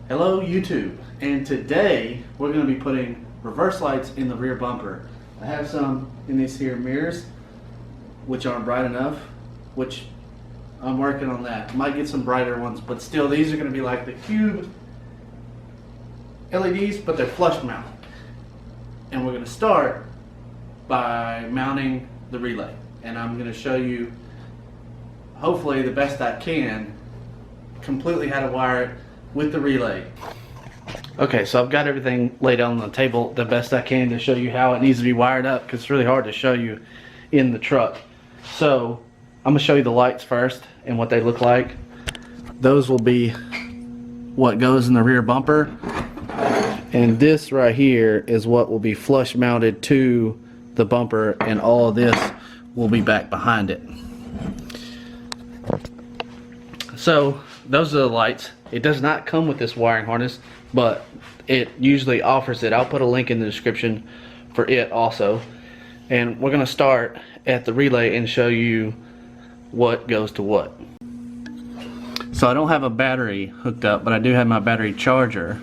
Hello YouTube, and today we're going to be putting reverse lights in the rear bumper. I have some in these here mirrors which aren't bright enough, which I'm working on that. Might get some brighter ones, but still these are going to be like the cube LEDs, but they're flush mount. And we're going to start by mounting the relay, and I'm going to show you, hopefully the best I can, completely how to wire it with the relay. Okay, so I've got everything laid out on the table the best I can to show you how it needs to be wired up, because it's really hard to show you in the truck. So I'm going to show you the lights first and what they look like. Those will be what goes in the rear bumper, and this right here is what will be flush mounted to the bumper, and all of this will be back behind it. So those are the lights. It does not come with this wiring harness, but it usually offers it. I'll put a link in the description for it also. And we're going to start at the relay and show you what goes to what. So I don't have a battery hooked up, but I do have my battery charger.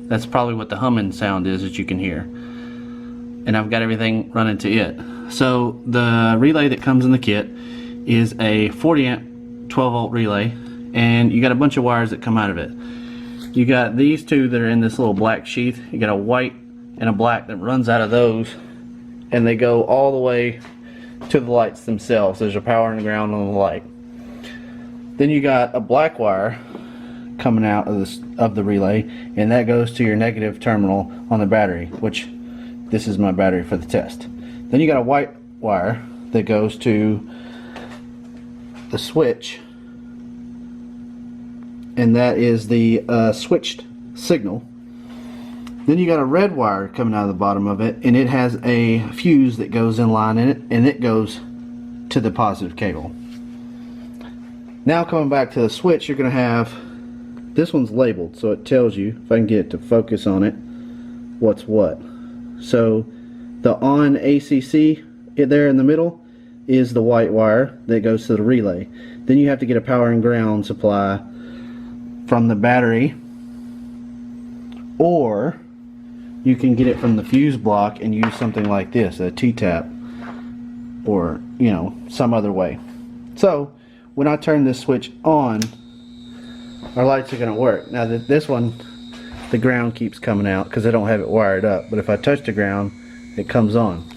That's probably what the humming sound is that you can hear. And I've got everything running to it. So the relay that comes in the kit is a 40 amp 12 volt relay, and you got a bunch of wires that come out of it. You got these two that are in this little black sheath. You got a white and a black that runs out of those, and they go all the way to the lights themselves. There's a power and ground on the light. Then you got a black wire coming out of the relay, and that goes to your negative terminal on the battery, which this is my battery for the test. Then you got a white wire that goes to the switch, and that is the switched signal. Then you got a red wire coming out of the bottom of it, and it has a fuse that goes in line in it, and it goes to the positive cable. Now coming back to the switch, you're going to have, this one's labeled so it tells you, if I can get it to focus on it, what's what. So the on ACC there in the middle is the white wire that goes to the relay. Then you have to get a power and ground supply from the battery, or you can get it from the fuse block and use something like this, a T-tap, or some other way. So when I turn this switch on, our lights are going to work. Now this one, the ground keeps coming out because I don't have it wired up, but if I touch the ground, it comes on.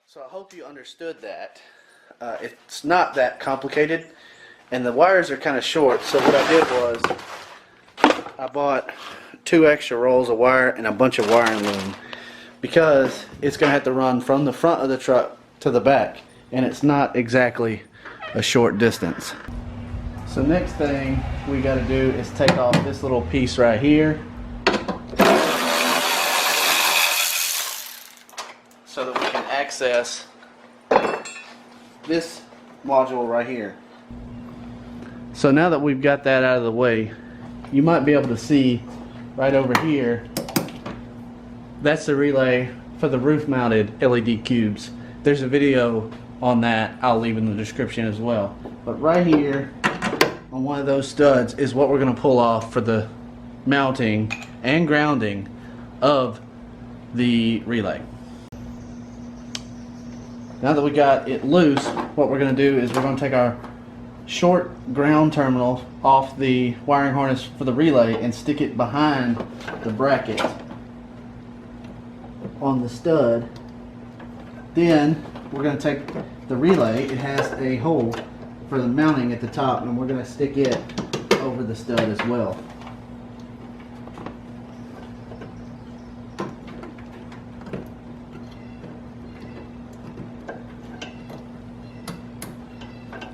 So I hope you understood that. It's not that complicated, and the wires are kind of short, so what I did was I bought 2 extra rolls of wire and a bunch of wiring loom, because it's going to have to run from the front of the truck to the back, and it's not exactly a short distance. So next thing we got to do is take off this little piece right here, so that we can access this module right here. So now that we've got that out of the way, you might be able to see right over here, that's the relay for the roof mounted LED cubes. There's a video on that I'll leave in the description as well. But right here on one of those studs is what we're going to pull off for the mounting and grounding of the relay. Now that we got it loose, what we're going to do is we're going to take our short ground terminal off the wiring harness for the relay and stick it behind the bracket on the stud. Then we're going to take the relay, it has a hole for the mounting at the top, and we're going to stick it over the stud as well.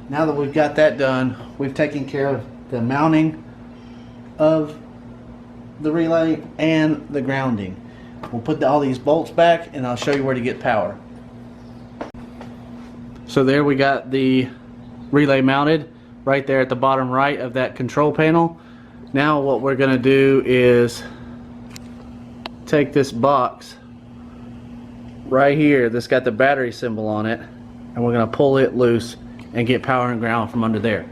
Now that we've got that done, we've taken care of the mounting of the relay and the grounding. We'll put all these bolts back, and I'll show you where to get power. So there we got the relay mounted right there at the bottom right of that control panel. Now what we're going to do is take this box right here that's got the battery symbol on it, and we're going to pull it loose and get power and ground from under there.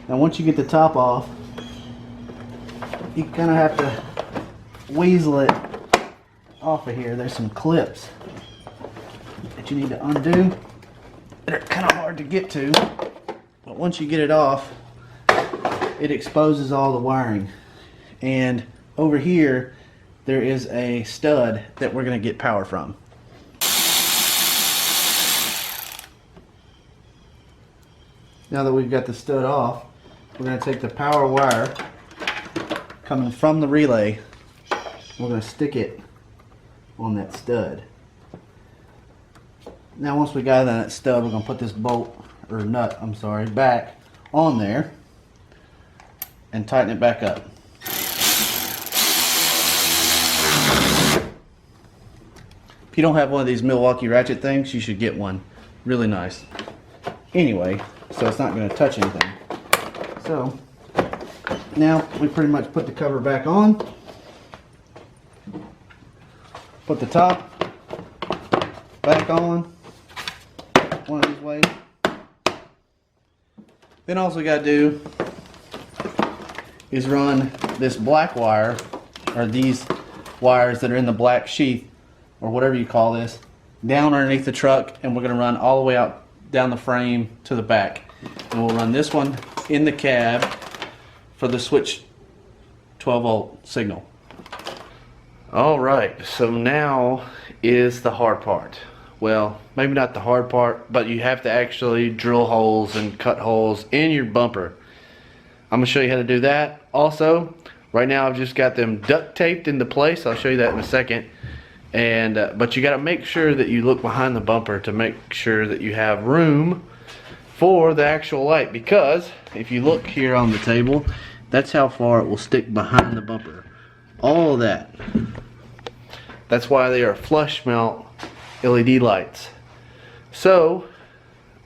Now once you get the top off, you kind of have to weasel it off of here. There's some clips that you need to undo. They're kind of hard to get to, but once you get it off, it exposes all the wiring. And over here, there is a stud that we're going to get power from. Now that we've got the stud off, we're going to take the power wire coming from the relay. We're going to stick it on that stud. Now once we got that stud, we're going to put this bolt, or nut, I'm sorry, back on there and tighten it back up. If you don't have one of these Milwaukee ratchet things, you should get one. Really nice. Anyway, so it's not going to touch anything. So now we pretty much put the cover back on. Put the top back on one of these ways. Then all we got to do is run this black wire, or these wires that are in the black sheath, or whatever you call this, down underneath the truck, and we're going to run all the way out down the frame to the back. And we'll run this one in the cab for the switch 12-volt signal. Alright, so now is the hard part. Well, maybe not the hard part, but you have to actually drill holes and cut holes in your bumper. I'm going to show you how to do that. Also, right now I've just got them duct taped into place. I'll show you that in a second. And but you got to make sure that you look behind the bumper to make sure that you have room for the actual light, because if you look here on the table, that's how far it will stick behind the bumper. All of that. That's why they are flush mount LED lights. So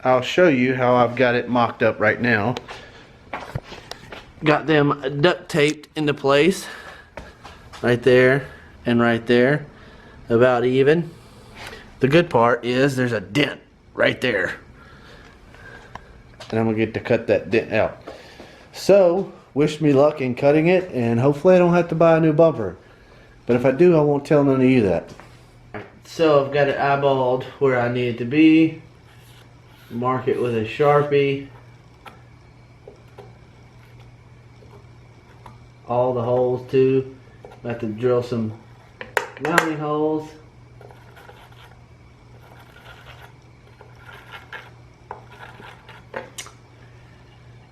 I'll show you how I've got it mocked up right now. Got them duct taped into place right there and right there, about even. The good part is there's a dent right there, and I'm gonna get to cut that dent out. So wish me luck in cutting it, and hopefully I don't have to buy a new bumper, but if I do, I won't tell none of you that. So I've got it eyeballed where I need it to be. Mark it with a Sharpie. All the holes too. I have to drill some mounting holes.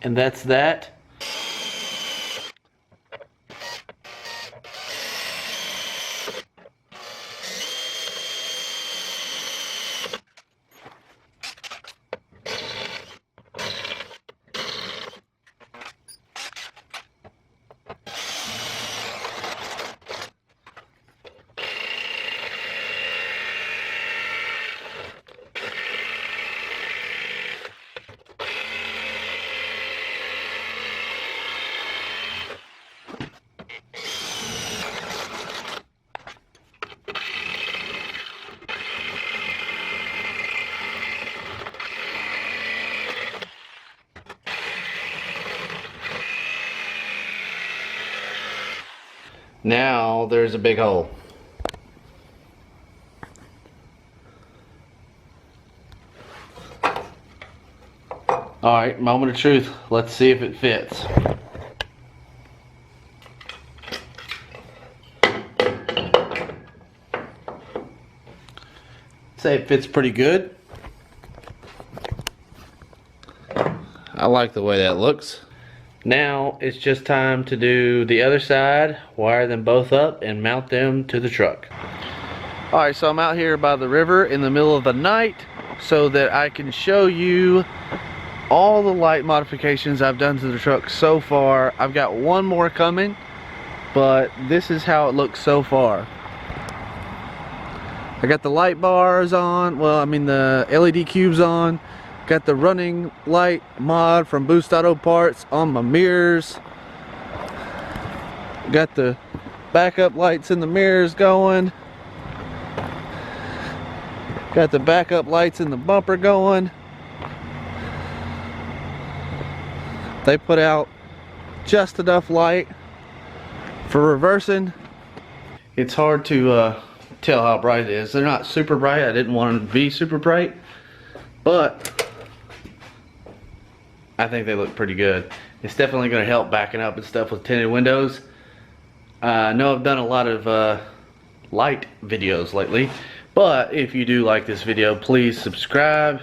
And that's that. Now there's a big hole. Alright, moment of truth. Let's see if it fits. Say it fits pretty good. I like the way that looks. Now it's just time to do the other side, wire them both up and mount them to the truck. Alright, so I'm out here by the river in the middle of the night so that I can show you all the light modifications I've done to the truck so far. I've got one more coming, but this is how it looks so far. I got the light bars on, well, I mean the LED cubes on. Got the running light mod from Boost Auto Parts on my mirrors. Got the backup lights in the mirrors going. Got the backup lights in the bumper going. They put out just enough light for reversing. It's hard to tell how bright it is. They're not super bright. I didn't want them to be super bright, but I think they look pretty good. It's definitely going to help backing up and stuff with tinted windows. I know I've done a lot of light videos lately, but if you do like this video, please subscribe.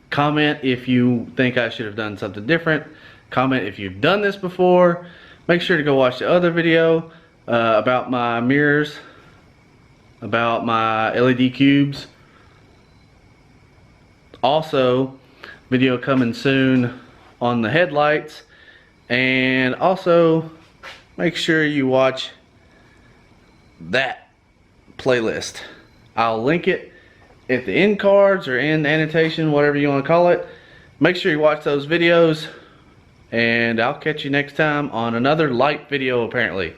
Comment if you think I should have done something different. Comment if you've done this before. Make sure to go watch the other video about my mirrors, about my LED cubes. Also, video coming soon on the headlights. And also, make sure you watch that playlist. I'll link it at the end cards or in annotation, whatever you want to call it. Make sure you watch those videos, and I'll catch you next time on another light video apparently.